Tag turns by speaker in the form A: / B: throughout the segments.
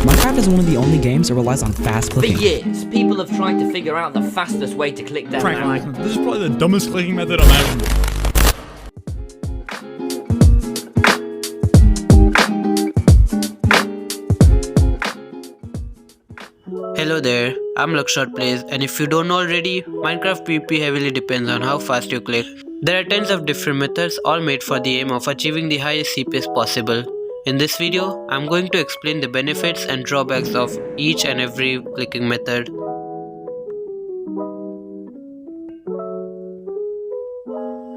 A: Minecraft is one of the only games that relies on fast clicking.
B: For years, people have tried to figure out the fastest way to click down.
C: Frank, this is probably the dumbest clicking method imaginable.
D: Hello there, I'm LuckShotPlays, and if you don't know already, Minecraft PvP heavily depends on how fast you click. There are tons of different methods, all made for the aim of achieving the highest CPS possible. In this video, I'm going to explain the benefits and drawbacks of each and every clicking method.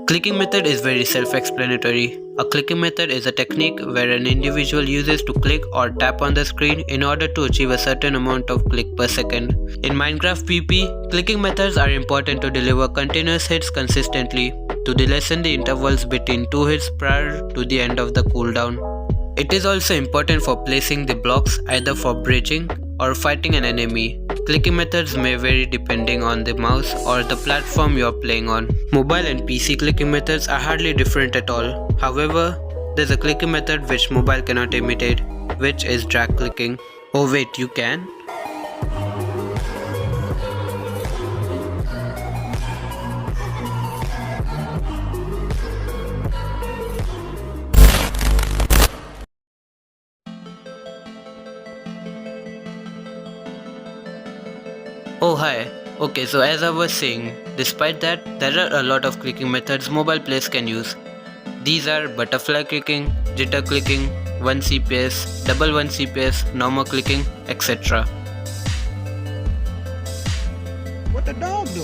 D: Clicking method is very self-explanatory. A clicking method is a technique where an individual uses to click or tap on the screen in order to achieve a certain amount of click per second. In Minecraft PvP, clicking methods are important to deliver continuous hits consistently, to lessen the intervals between 2 hits prior to the end of the cooldown. It is also important for placing the blocks either for bridging or fighting an enemy. Clicking methods may vary depending on the mouse or the platform you are playing on. Mobile and PC clicking methods are hardly different at all. However, there's a clicking method which mobile cannot imitate, which is drag clicking. Oh wait, you can? Oh hi, okay, so as I was saying, despite that, there are a lot of clicking methods mobile players can use. These are butterfly clicking, jitter clicking, 1 CPS, double 1 CPS, normal clicking, etc.
E: What the dog do?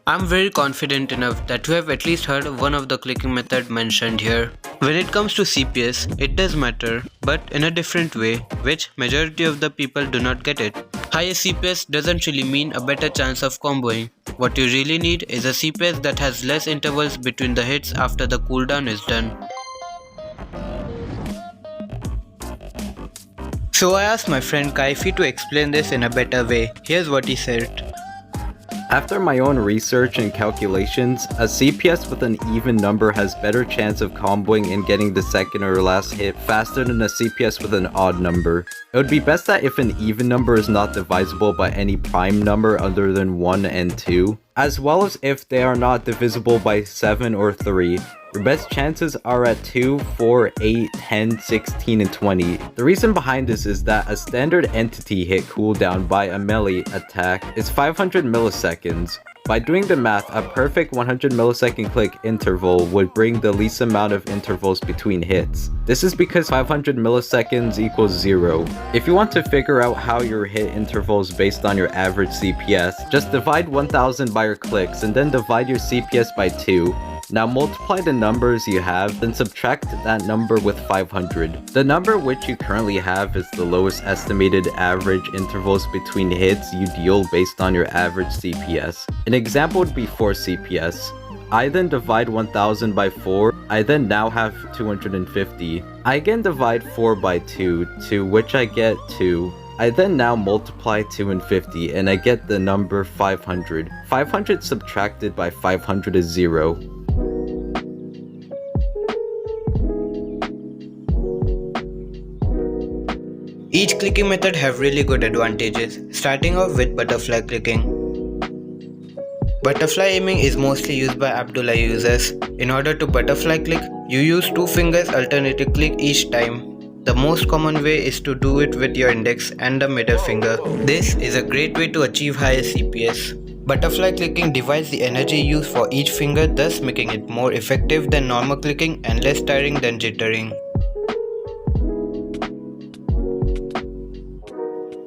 D: I'm very confident enough that you have at least heard one of the clicking method mentioned here. When it comes to CPS, it does matter, but in a different way, which majority of the people do not get it. Higher CPS doesn't really mean a better chance of comboing. What you really need is a CPS that has less intervals between the hits after the cooldown is done. So I asked my friend Kaifi to explain this in a better way. Here's what he said.
F: After my own research and calculations, a CPS with an even number has better chance of comboing and getting the second or last hit faster than a CPS with an odd number. It would be best that if an even number is not divisible by any prime number other than 1 and 2, as well as if they are not divisible by 7 or 3. Your best chances are at 2, 4, 8, 10, 16, and 20. The reason behind this is that a standard entity hit cooldown by a melee attack is 500 milliseconds. By doing the math, a perfect 100 millisecond click interval would bring the least amount of intervals between hits. This is because 500 milliseconds equals 0. If you want to figure out how your hit intervals based on your average CPS, just divide 1000 by your clicks and then divide your CPS by 2. Now multiply the numbers you have, then subtract that number with 500. The number which you currently have is the lowest estimated average intervals between hits you deal based on your average CPS. An example would be 4 CPS. I then divide 1000 by 4, I then now have 250. I again divide 4 by 2, to which I get 2. I then now multiply 2 and 50 and I get the number 500. 500 subtracted by 500 is 0.
D: Each clicking method have really good advantages, starting off with butterfly clicking. Butterfly aiming is mostly used by Abdullah users. In order to butterfly click, you use 2 fingers alternative click each time. The most common way is to do it with your index and the middle finger. This is a great way to achieve higher CPS. Butterfly clicking divides the energy used for each finger, thus making it more effective than normal clicking and less tiring than jittering.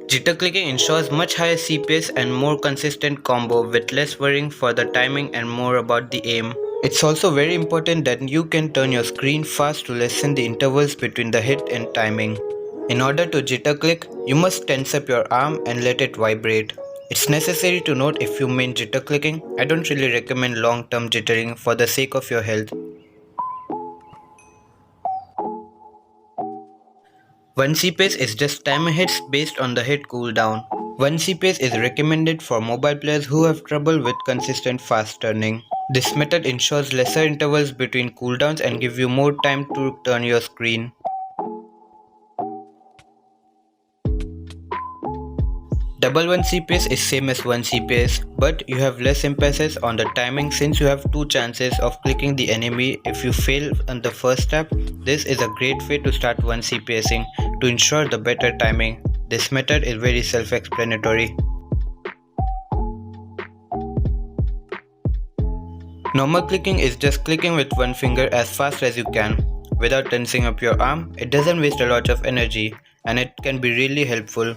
D: Jitter clicking ensures much higher CPS and more consistent combo with less worrying for the timing and more about the aim. It's also very important that you can turn your screen fast to lessen the intervals between the hit and timing. In order to jitter click, you must tense up your arm and let it vibrate. It's necessary to note if you mean jitter clicking, I don't really recommend long-term jittering for the sake of your health. 1 CPS is just timer hits based on the hit cooldown. 1 CPS is recommended for mobile players who have trouble with consistent fast turning. This method ensures lesser intervals between cooldowns and gives you more time to turn your screen. Double 1 CPS is same as 1 CPS, but you have less emphasis on the timing since you have 2 chances of clicking the enemy if you fail on the first tap. This is a great way to start 1 CPSing to ensure the better timing. This method is very self-explanatory. Normal clicking is just clicking with one finger as fast as you can. Without tensing up your arm, it doesn't waste a lot of energy and it can be really helpful.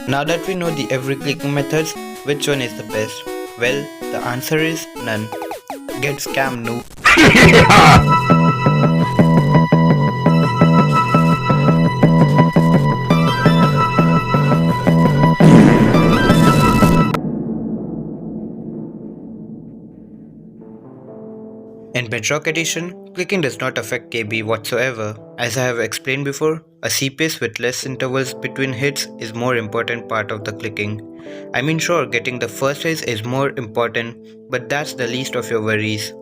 D: Now that we know the every clicking methods, which one is the best? Well, the answer is none. Get scammed, noob. In Bedrock Edition, clicking does not affect KB whatsoever. As I have explained before, a CPS with less intervals between hits is more important part of the clicking. I mean sure, getting the first hit is more important, but that's the least of your worries.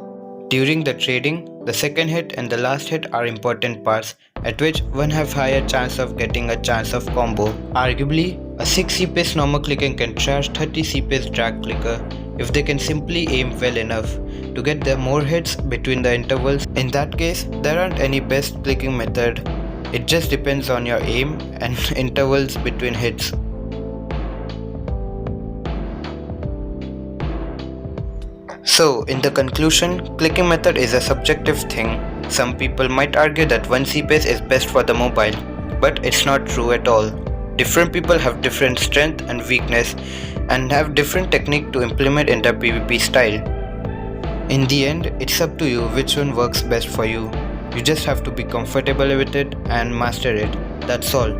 D: During the trading, the second hit and the last hit are important parts, at which one have higher chance of getting a chance of combo. Arguably, a 6 CPS normal clicking can trash 30 CPS drag clicker if they can simply aim well enough to get the more hits between the intervals. In that case, there aren't any best clicking method. It just depends on your aim and intervals between hits. So, in the conclusion, clicking method is a subjective thing. Some people might argue that 1 CPS is best for the mobile, but it's not true at all. Different people have different strength and weakness and have different technique to implement in their PvP style. In the end, it's up to you which one works best for you. You just have to be comfortable with it and master it. That's all.